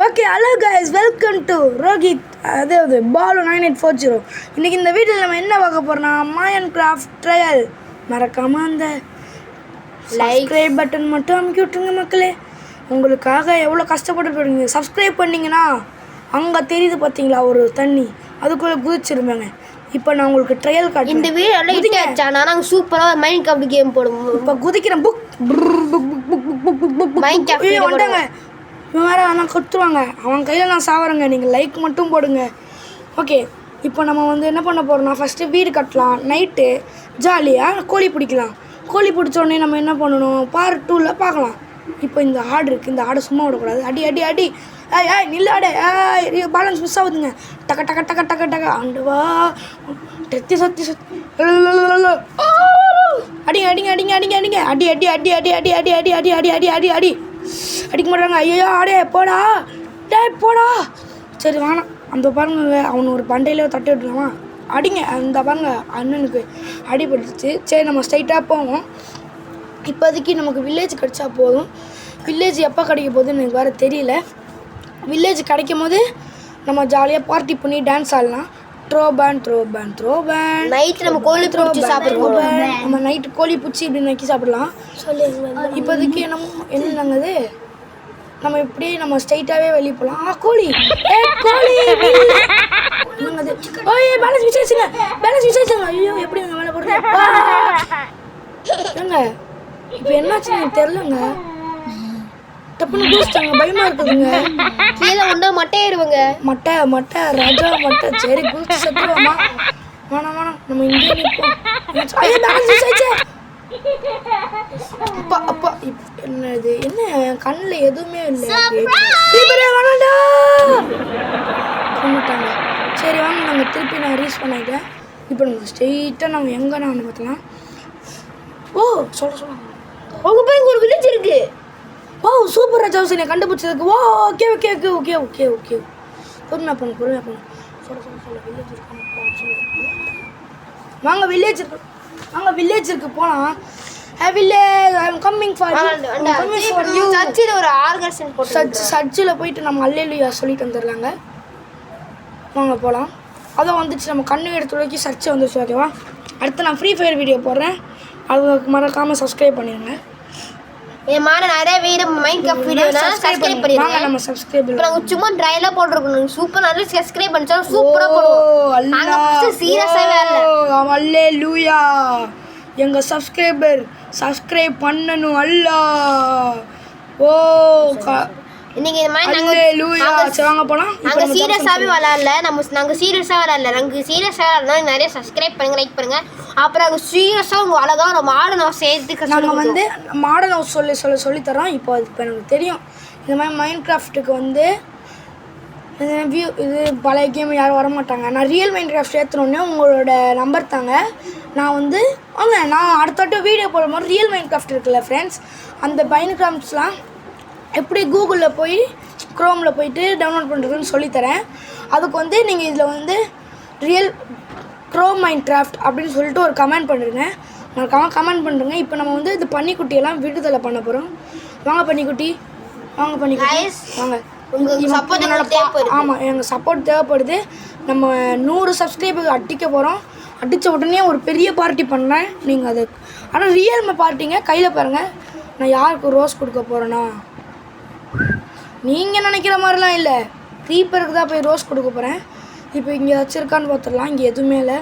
Okay hello guys, welcome to Rohit, அதாவது பாலு 9840. இன்றைக்கி இந்த வீட்டில் நம்ம என்ன பார்க்க போகிறோம்னா மைன்கிராஃப்ட் ட்ரையல். மறக்காமல் அந்த சப்ஸ்கிரைப் பட்டன் மட்டும் அமுக்கி விட்டுருங்க மக்களே. உங்களுக்காக எவ்வளோ கஷ்டப்பட்டு போடுங்க. சப்ஸ்கிரைப் பண்ணிங்கன்னா அங்கே தெரியுது பார்த்தீங்களா ஒரு தண்ணி, அதுக்குள்ளே குதிச்சிருந்தாங்க. இப்போ நான் உங்களுக்கு ட்ரையல் காட்டுறேன். இந்த வீடியோ எல்லாம் நாங்கள் சூப்பராக மைன்கிராஃப்ட் கேம் போடுவோம். இப்போ குதிக்கிறேன். வந்துட்டாங்க வேறு ஆனால் கொடுத்துருவாங்க. அவன் கையில் நான் சாவறேங்க. நீங்கள் லைக் மட்டும் போடுங்க. ஓகே, இப்போ நம்ம என்ன பண்ண போகிறோம்னா ஃபஸ்ட்டு வீடு கட்டலாம். நைட்டு ஜாலியாக கோழி பிடிக்கலாம். கோழி பிடிச்ச உடனே நம்ம என்ன பண்ணணும், பார்ட் 2ல் பார்க்கலாம். இப்போ இந்த ஆடு இருக்குது, இந்த ஆடை சும்மா விடக்கூடாது. அடி அடி அடி, ஏய் நில்ல ஆடு, பேலன்ஸ் மிஸ் ஆகுதுங்க. டக்க டக்க டக்க டக்க டக்க ஆண்டுவா சத்தி சத்தி சத்தி அடிங்க அடிங்க அடிங்க அடிங்க அடிங்க அடி அடி அடி அடி அடி அடி அடி அடி அடி அடி அடி அடி அடிக்க மாட்டாங்க. ஐயோ ஆடே போடா, டே போடா. சரி வேணாம், அந்த பாருங்க அவனு ஒரு பண்டையில தட்டி விட்டுலாமா. அடிங்க, அந்த பாருங்க அண்ணனுக்கு அடிபட்டுச்சு. சரி நம்ம ஸ்ட்ரைட்டாக போவோம். இப்போதைக்கு நமக்கு வில்லேஜ் கிடச்சா போதும். வில்லேஜ் எப்போ கிடைக்க போகுதுன்னு எனக்கு வேறு தெரியல. வில்லேஜ் கிடைக்கும் போது நம்ம ஜாலியாக பார்ட்டி பண்ணி டான்ஸ் ஆடலாம். த்ரோபேன் த்ரோபேன் த்ரோபேன் நைட்டு நம்ம கோழி பிடிச்சி சாப்பிடுவோம். நம்ம நைட்டு கோழி பிடிச்சி இப்படி நக்கி சாப்பிடலாம். இப்போதைக்கு என்னங்கிறது நம்ம இப்படி நம்ம ஸ்ட்ரைட்டாகவே வெளியே போகலாம். கோழி கோழி என்னது, பேலன்ஸ் விசேஷங்க, பேலன்ஸ் விசேஷங்க. ஐயோ எப்படி நாங்கள் மேலே போடுறோம் ஏங்க. இப்போ என்னாச்சுன்னு எனக்கு தெரிலங்க. டப்புன்னு குதிச்சிட்டாங்க, பயமா இருக்குதுங்க. கீழே வந்தா மட்டையாயிருவாங்க. மட்டை மட்டை ராஜா மட்டை. சரி குதிச்சு செத்துருவோமா. வேணாம் வேணாம், நம்ம இங்கே நிற்போம். அப்பா அப்பா என்னது, என்ன கண்ணில் எதுவுமே இல்லை. வேணாண்டா கொண்டுட்டாங்க. சரி வாங்க, நாங்கள் திருப்பி நான் ரீச் பண்ணிட்டேன். இப்போ நம்ம ஸ்ட்ரெயிட்டாக நம்ம எங்கே நான் பார்த்தலாம். ஓ சொல்ல உங்க போய் ஒரு வில்லேஜ் இருக்கு. ஓ சூப்பர் ராஜாஸ், என்னை கண்டுபிடிச்சதுக்கு. ஓ okay okay okay okay okay okay பொறுமையாக பண்ணு பொறுமையாக பண்ணு. சொல்ல வில்லேஜ் இருக்காங்க. வாங்க வில்லேஜ் இருக்கு, வாங்க வில்லேஜ் இருக்கு போகலாம். Village I am coming for you. சர்ச்சில் ஒரு ஆர்கனைசேஷன் போட்டு சர்ச்சில் போயிட்டு நம்ம அல்லேலூயா சொல்லிட்டு வந்துடலாங்க. வாங்க போகலாம். அதான் வந்துச்சு, நம்ம கண்ணு எடுத்து வரைக்கும் சர்ச்சை வந்துச்சு. ஓகேவா, அடுத்து நான் ஃப்ரீ ஃபயர் வீடியோ போடுறேன், அது மறக்காமல் சப்ஸ்கிரைப் பண்ணிடுங்க. என் மான நிறைய வீடியோ மைன்கிராஃப்ட் வீடியோ சப்ஸ்கிரைப் பண்ணிடுங்க. நம்ம சப்ஸ்கிரைப் இப்போ நாங்கள் சும்மா ட்ரையலாக போட்டுருக்கோம். சூப்பர் நல்லா சப்ஸ்கிரைப் பண்ணிச்சா சூப்பராக போடுவோம். நாங்கள் ஃபஸ்ட்டு சீரியஸாகவே இல்லை. அல்லேலூயா, எங்கள் சப்ஸ்கிரைபர் சப்ஸ்கிரைப் பண்ணணும். அல்லா ஓ இன்னைக்கு இந்த மாதிரி வாங்க போகலாம். நாங்கள் சீரியஸாகவே விளாட்ல. நாங்கள் சீரியஸாக விளாட்ல. நாங்கள் சீரியஸாக விளாட்னா நிறைய சப்ஸ்கிரைப் பண்ணுங்கள், லைக் பண்ணுங்கள். அப்புறம் நாங்கள் சீரியஸாக உங்கள் அழகாக ஒரு மாடர்ன் ஹவுஸ் சேர்த்துக்க நம்ம மாடர்ன் ஹவுஸ் சொல்லித்தரோம். இப்போ எனக்கு தெரியும் இந்த மாதிரி மைன்கிராஃப்ட்டுக்கு இது பழைய கேம் யாரும் வரமாட்டாங்க. நான் ரியல் மைன்கிராஃப்ட் ஏற்றுனோடனே உங்களோட நம்பர் தாங்க. நான் நான் அடுத்த வீடியோ போடும்போது ரியல் மைன்கிராஃப்ட் இருக்குல்ல ஃப்ரெண்ட்ஸ், அந்த மைன்கிராஃப்ட்ஸ்லாம் எப்படி கூகுளில் போய் க்ரோமில் போயிட்டு டவுன்லோட் பண்ணுறதுன்னு சொல்லித்தரேன். அதுக்கு நீங்கள் இதில் ரியல் க்ரோம் மைன்கிராஃப்ட் அப்படின்னு சொல்லிட்டு ஒரு கமெண்ட் பண்ணுறேங்க. மறக்காமல் கமெண்ட் பண்ணுறேங்க. இப்போ நம்ம இது பன்னிக்குட்டியெல்லாம் விடுதலை பண்ண போகிறோம். வாங்க பன்னிக்குட்டி, வாங்க பன்னிக்குட்டி வாங்க. ஆமாம், எங்கள் சப்போர்ட் தேவைப்படுது. நம்ம 100 சப்ஸ்கிரைபர் அடிக்க போகிறோம். அடித்த உடனே ஒரு பெரிய பார்ட்டி பண்ணுறேன். நீங்கள் அது ஆனால் ரியல் பார்ட்டிங்க கையில் பாருங்கள். நான் யாருக்கு ரோஸ் கொடுக்க போகிறேன்னா, நீங்கள் நினைக்கிற மாதிரிலாம் இல்லை, க்ரீப்பருக்கு தான் போய் ரோஸ் கொடுக்க போகிறேன். இப்போ இங்கே வச்சுருக்கான்னு பார்த்துடலாம். இங்கே எதுவுமே இல்லை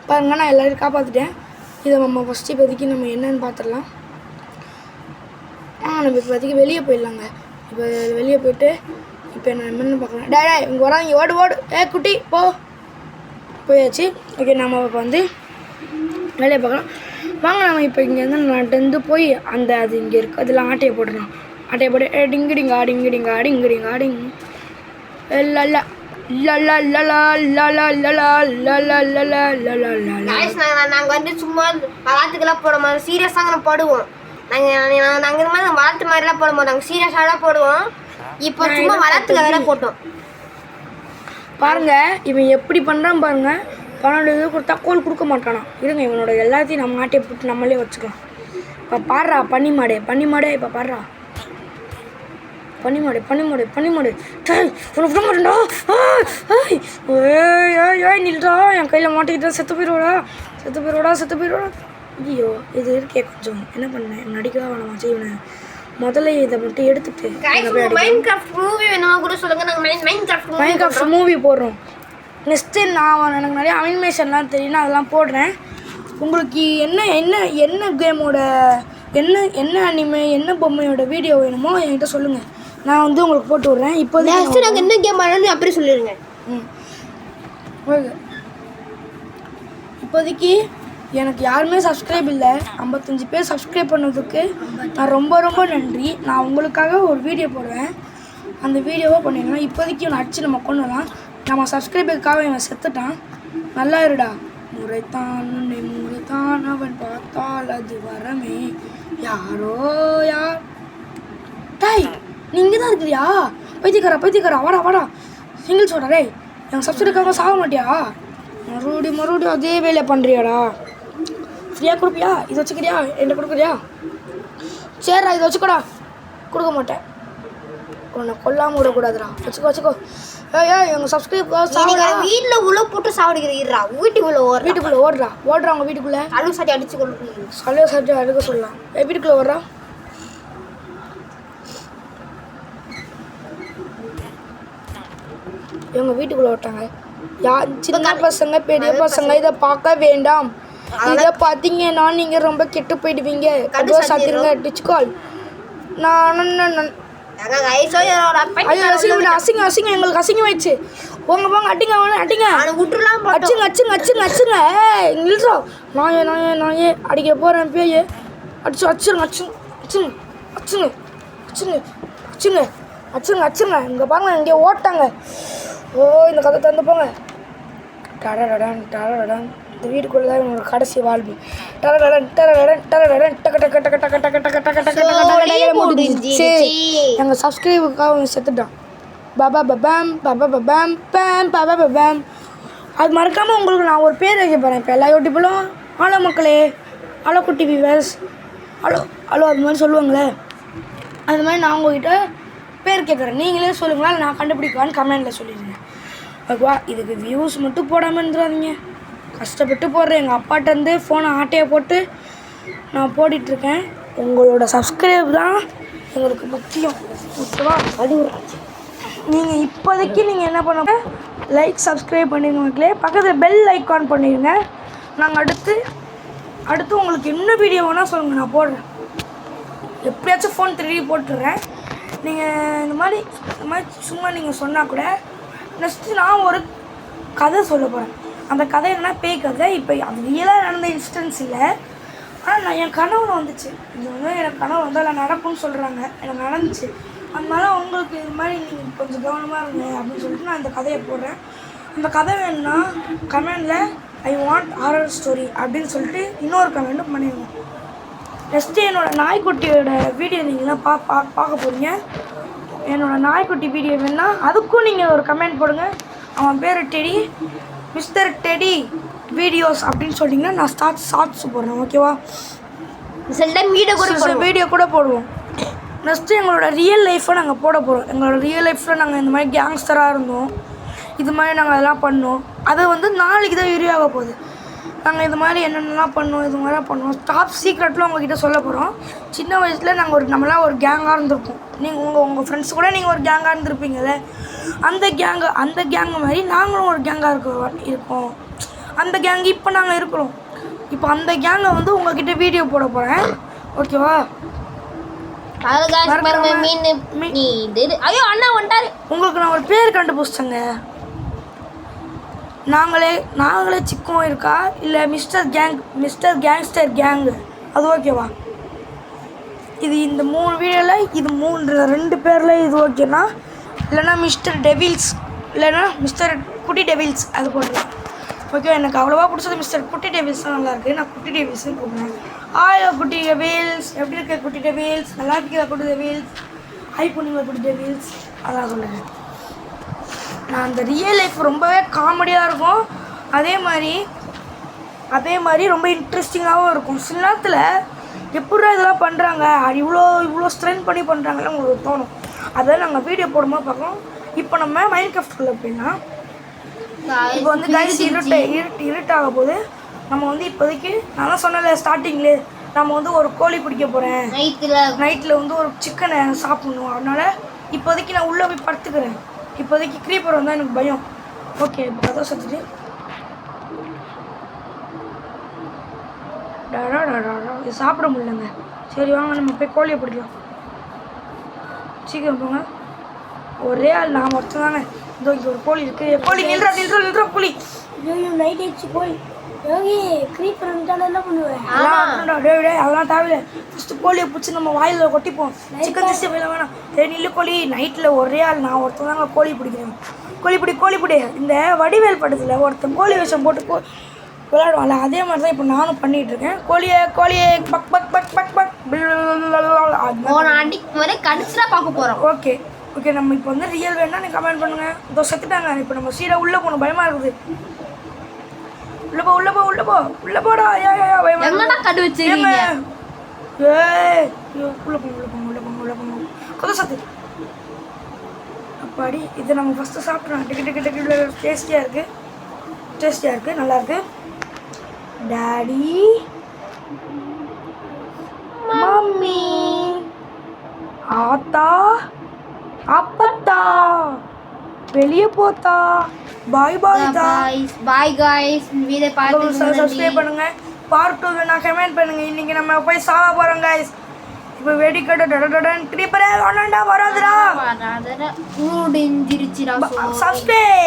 பாருங்கள். நான் எல்லோரும் காப்பாற்றிட்டேன். இதை நம்ம ஃபஸ்ட்டு இப்போதைக்கு நம்ம என்னென்னு பார்த்துடலாம். நம்ம இப்போதைக்கு வெளியே போயிடலாங்க. இப்போ வெளியே போயிட்டு இப்போ என்னென்னு பார்க்கலாம். டே இங்கே வராங்க, இங்கே ஓடு ஓடு, குட்டி போ. போயாச்சு. ஓகே, நம்ம இப்போ வேலையை பார்க்கலாம். வாங்க, நம்ம இப்போ இங்கேருந்து நடந்து போய் அது இங்கே இருக்குது அதெல்லாம் ஆட்டையை போட்டுடலாம். ஆட்டையை போட்டு டிங்கிடிங்க ஆடிங்கிடிங்க ஆடிங்கிடிங்க ஆடிங் லல்லா லல்லா லலா லலா லலா லலா லலா லலா லலா. நாங்கள் சும்மா வளர்த்துக்கெல்லாம் போட மாட்டோம், சீரியஸாக நம்ம போடுவோம். நாங்கள் இந்த மாதிரி வளர்த்து மாதிரிலாம் போட மாட்டோம், நாங்கள் சீரியஸாக தான் போடுவோம். இப்போ சும்மா வளர்த்துக்க வேலை போட்டோம். பாருங்கள் இவன் எப்படி பண்ணுறான் பாருங்கள். 12 இது கொடுத்தா கோல் கொடுக்க மாட்டானா. இருங்க, இவனோட எல்லாத்தையும் நம்ம ஆட்டையை போட்டு நம்மளே வச்சுக்கலாம். இப்போ பாடுறா பன்னி மாடே இப்போ பாடுறா. பண்ணிமாடு டேய் உனக்கு விட மாட்டேன்டா ஏய் நில்றா என் கையில் மாட்டிக்கிட்டா செத்து போயிடுவாடா ஐயோ இது இருக்கே கொஞ்சம் என்ன பண்ணேன் நடிக்கவா வேணாமா செய்வேன் முதல்ல இதை மட்டும் எடுத்துட்டு மைன்கிராஃப்ட் மூவி வேணுமா கூட சொல்லுங்க நாங்கள் மைன்கிராஃப்ட் மூவி போடுறோம் நெக்ஸ்ட்டு நான் எனக்கு நிறைய அனிமேஷன்லாம் தெரியும் அதெல்லாம் போடுறேன் உங்களுக்கு என்ன கேமோட என்ன அனிமே என்ன பொம்மையோட வீடியோ வேணுமோ என்கிட்ட சொல்லுங்கள் நான் வந்து உங்களுக்கு போட்டு விட்றேன் இப்போதைக்கு நாங்கள் என்ன கேம் ஆடணும் அப்படியே சொல்லிடுங்க ஓகே இப்போதைக்கு எனக்கு யாருமே சப்ஸ்கிரைப் இல்லை 55 பேர் சப்ஸ்கிரைப் பண்ணதுக்கு நான் ரொம்ப நன்றி நான் உங்களுக்காக ஒரு வீடியோ போடுவேன் அந்த வீடியோவை பண்ணிடலாம் இப்போதைக்கு இவனை அடிச்சு நம்ம கொண்டுலாம் நம்ம சப்ஸ்கிரைபருக்காக இவன் செத்துட்டான் நல்லா இருடா முறைத்தான் அவன் பார்த்தால் அது வரமே யார் டாய் நீ இங்கே தான் இருக்கிறியா பைத்தியக்காரா வாடா சிங்கிள் சொல்கிறா டேய் எங்கள் சப்ஸ்கிரைபருக்காக சாக மாட்டியா மறுபடியும் அதே வேலையை பண்ணுறியாடா ஃப்ரீயாக கொடுப்பியா இது வச்சுக்கிறியா என்ன கொடுக்குறியா சரிடா இதை வச்சுக்கோடா கொடுக்க மாட்டேன் உன்னை கொல்லாமல் விடக்கூடாதுடா வச்சுக்கோ ஏய் எங்கள் சப்ஸ்கிரைபர் வீட்டில் உள்ள போட்டு சாப்பிடுகிறீரா வீட்டுக்குள்ளே ஓடுறா அவங்க வீட்டுக்குள்ளே அழுகு சாட்டி அடிச்சு கொண்டு சலையோ சாட்டி அழுக சொல்லலாம் வீட்டுக்குள்ளே ஓடுறா எங்கள் வீட்டுக்குள்ளே ஓட்டாங்க சின்ன பசங்க பெரிய பசங்க இதை பார்க்க வேண்டாம் இதை பார்த்தீங்கன்னா நீங்கள் ரொம்ப கெட்டு போயிடுவீங்க கடுவா சாத்திருங்க டிச்சுக்கால் அசிங்க எங்களுக்கு அசிங்கமாயிடுச்சு போங்க அடிங்க அச்சுங்க நில்றா நாயே அடிக்க போகிறேன் பேயே அச்சுங்க இங்கே பாருங்க இங்கே ஓட்டாங்க இந்த கதை தந்து போங்க டரடன் இந்த வீட்டுக்குள்ளே தான் என்னோட கடைசி வாழ்வு எங்கள் சப்ஸ்கிரைபருக்காக செத்துட்டான் பபாம் அது மறக்காமல் உங்களுக்கு நான் ஒரு பேர் வைக்க போகிறேன் இப்போ எல்லா யூடியூப்லும் ஹலோ மக்களே ஹலோ குட்டி வியூவர்ஸ் ஹலோ அது மாதிரி சொல்லுவாங்களே அது மாதிரி நான் உங்கள்கிட்ட பேர் கேட்குறேன் நீங்களே சொல்லுங்களா நான் கண்டுபிடிக்குவான்னு கமெண்டில் சொல்லிடுங்க ஓகேவா இதுக்கு வியூஸ் மட்டும் போடாமல் இருந்துடாதீங்க கஷ்டப்பட்டு போடுறேன் எங்கள் அப்பாட்டேருந்து ஃபோனை ஆட்டையை போட்டு நான் போட்டுட்ருக்கேன் உங்களோட சப்ஸ்கிரைப் தான் எங்களுக்கு முக்கியம் ஓகேவா அது நீங்கள் இப்போதைக்கு நீங்கள் என்ன பண்ணுங்க லைக் சப்ஸ்கிரைப் பண்ணிடுங்க மக்களே பக்கத்தில் பெல் ஐக்கான் பண்ணிடுங்க நாங்கள் அடுத்து உங்களுக்கு என்ன வீடியோ வேணால் சொல்லுங்கள் நான் போடுறேன் எப்படியாச்சும் ஃபோன் 3D போட்டுடுறேன் நீங்கள் இந்த மாதிரி சும்மா நீங்கள் சொன்னால் கூட நெக்ஸ்ட்டு நான் ஒரு கதை சொல்ல போகிறேன் அந்த கதை என்னன்னா பேய் கதை இப்போ அது ரியலாக நடந்த இன்ஸ்டன்ஸ் இல்லை ஆனால் நான் என் கனவுல வந்துச்சு இது வந்து எனக்கு கனவு வந்து அதில் நடக்கும்னு சொல்கிறாங்க எனக்கு நடந்துச்சு அதனால உங்களுக்கு இது மாதிரி நீங்கள் கொஞ்சம் கவனமாக இருங்க அப்படின்னு சொல்லிட்டு நான் இந்த கதையை போடுறேன் அந்த கதை வேணும்னா கமெண்டில் ஐ வாண்ட் ஹாரர் ஸ்டோரி அப்படின்னு சொல்லிட்டு இன்னொரு கமெண்ட்டும் பண்ணிடுங்க நெக்ஸ்ட்டு என்னோடய நாய்க்குட்டியோட வீடியோ நீங்களாம் பார்க்க போகிறீங்க என்னோடய நாய்க்குட்டி வீடியோ வேணுன்னா அதுக்கும் நீங்கள் ஒரு கமெண்ட் போடுங்க அவன் பேர் டெடி மிஸ்டர் டெடி வீடியோஸ் அப்படின்னு சொன்னீங்கன்னா நான் ஷார்ட்ஸ் போடுறேன் ஓகேவா வீடியோ கூட போடுவோம் நெக்ஸ்ட்டு எங்களோட ரியல் லைஃப்பை நாங்கள் போட போகிறோம் எங்களோட ரியல் லைஃப்பில் நாங்கள் இந்த மாதிரி கேங்ஸ்டராக இருந்தோம் இது மாதிரி நாங்கள் அதெல்லாம் பண்ணோம் அது வந்து நாளைக்கு தான் வீடியோ ஆக போகுது நாங்கள் இது மாதிரி என்னென்னலாம் பண்ணோம் இது மாதிரிலாம் பண்ணுவோம் டாப் சீக்ரெட்லாம் உங்கள்கிட்ட சொல்ல போகிறோம் சின்ன வயசில் நாங்கள் நம்மளாம் ஒரு கேங்காக இருந்திருப்போம் நீங்கள் உங்கள் ஃப்ரெண்ட்ஸ் கூட நீங்கள் ஒரு கேங்காக இருந்திருப்பீங்கள்ல அந்த கேங்கு மாதிரி நாங்களும் ஒரு கேங்காக இருக்கோம் அந்த கேங்கு இப்போ நாங்கள் இருக்கிறோம் இப்போ அந்த கேங்கை வந்து உங்கள்கிட்ட வீடியோ போட போகிறேன் ஓகேவா உங்களுக்கு நான் ஒரு பேர் கண்டுபிடிச்சேங்க நாங்களே சிக்கம் இருக்கா இல்லை மிஸ்டர் கேங்ஸ்டர் கேங்கு அது ஓகேவா இது இந்த 3 வீடியோவில் இது 2 பேரில் இது ஓகேனா இல்லைனா மிஸ்டர் டெவில்ஸ் இல்லைனா மிஸ்டர் குட்டி டெவில்ஸ் அது போடுறேன் ஓகே எனக்கு அவ்வளோவா பிடிச்சது மிஸ்டர் குட்டி டெவில்ஸ் தான் நல்லாயிருக்கு நான் குட்டி டெவில்ஸ்னு கூப்பிடுறேன் ஆயோ குட்டி டெவில்ஸ் எப்படி இருக்க குட்டி டெவில்ஸ் நல்லா இருக்கிற குட்டி டெவில்ஸ் ஹை பண்ணுங்க குட்டி டெவில்ஸ் அதான் சொல்லுங்கள் நான் அந்த ரியல் லைஃப் ரொம்பவே காமெடியாக இருக்கும் அதே மாதிரி ரொம்ப இன்ட்ரெஸ்டிங்காகவும் இருக்கும் சில நேரத்தில் எப்படா இதெல்லாம் பண்ணுறாங்க அது இவ்வளோ ஸ்ட்ரெயின் பண்ணி பண்ணுறாங்கன்னு உங்களுக்கு தோணும் அதை நாங்கள் வீடியோ போடும்போது பார்க்கோம். இப்போ நம்ம மைன்கிராஃப்ட்குள்ளே போயிடலாம். இப்போ வந்து கைஸ் இருட்டாக போகுது. நம்ம வந்து இப்போதைக்கு நான் தான் சொன்னல ஸ்டார்டிங்லேயே நம்ம வந்து ஒரு கோழி பிடிக்க போகிறேன். நைட்டில் வந்து ஒரு சிக்கனை சாப்பிடணும். அதனால் இப்போதைக்கு நான் உள்ளே போய் படுத்துக்கிறேன். இப்போதைக்கு க்ரீப்பர் வந்தால் எனக்கு பயம். ஓகே கதை சத்துட்டு இது சாப்பிட முடியலங்க. சரி வாங்க நம்ம போய் கோழியை பிடிக்கலாம். சீக்கிரம் போங்க. ஒரே ஆள் நான் ஒருத்தர் தானே. இதோ இங்கே ஒரு கோழி இருக்குது. கோழி நில்றா கோழி. ஐயோ நைட் ஆயிடுச்சு கோழி. யோகி க்ரீப்பர் வந்துட்டாலும் என்ன பண்ணுவேன்? அதெல்லாம் தேவையில்லை. ஃபஸ்ட்டு கோழியை பிடிச்சி நம்ம வாயில் கொட்டிப்போம். சிக்கன் திசை போயில வேணாம். நில்லு கோழி. நைட்டில் ஒரே ஆள் நான் ஒருத்தர் தாங்க கோழி பிடிக்கிறேன். கோழி பிடி. இந்த வடிவேல் படத்தில் ஒருத்தன் கோழி விஷம் போட்டு விளையாடுவாங்கல்ல, அதே மாதிரி தான் இப்போ நானும் பண்ணிகிட்ருக்கேன். கோழியை பக் பக் பக் பக் பக் கடிச்சுதான் பார்க்க போகிறோம். ஓகே நம்ம இப்போ வந்து ரியல் வேணா நீங்கள் கமெண்ட் பண்ணுங்கள். இதோ செத்துட்டாங்க. இப்போ நம்ம சீடை உள்ளே போகணும். பயமாக இருக்குது. உள்ள போடா. எங்கடா கடு வச்சிருக்கீங்க? உள்ள போங்க. கொத சத்து. அப்பாடி இதை நம்ம ஃபஸ்ட்டு சாப்பிட்றோம். டிக்கெட்டு டேஸ்டியாக இருக்குது. நல்லா இருக்கு. டாடி மம்மி ஆத்தா அப்பத்தா வெளியே போத்தா. பாய் காய்ஸ் வீடியோ பார்த்து சப்ஸ்கிரைப் பண்ணுங்க. பார்ட் 2 நான் கமெண்ட் பண்ணுங்க. இன்னைக்கு நம்ம போய் சாவ போறோம் गाइस. இப்போ வெடிக்கட்ட க்ரீப்பரே வராதுடா. முடிஞ்சிருச்சுடா. சப்ஸ்கிரைப்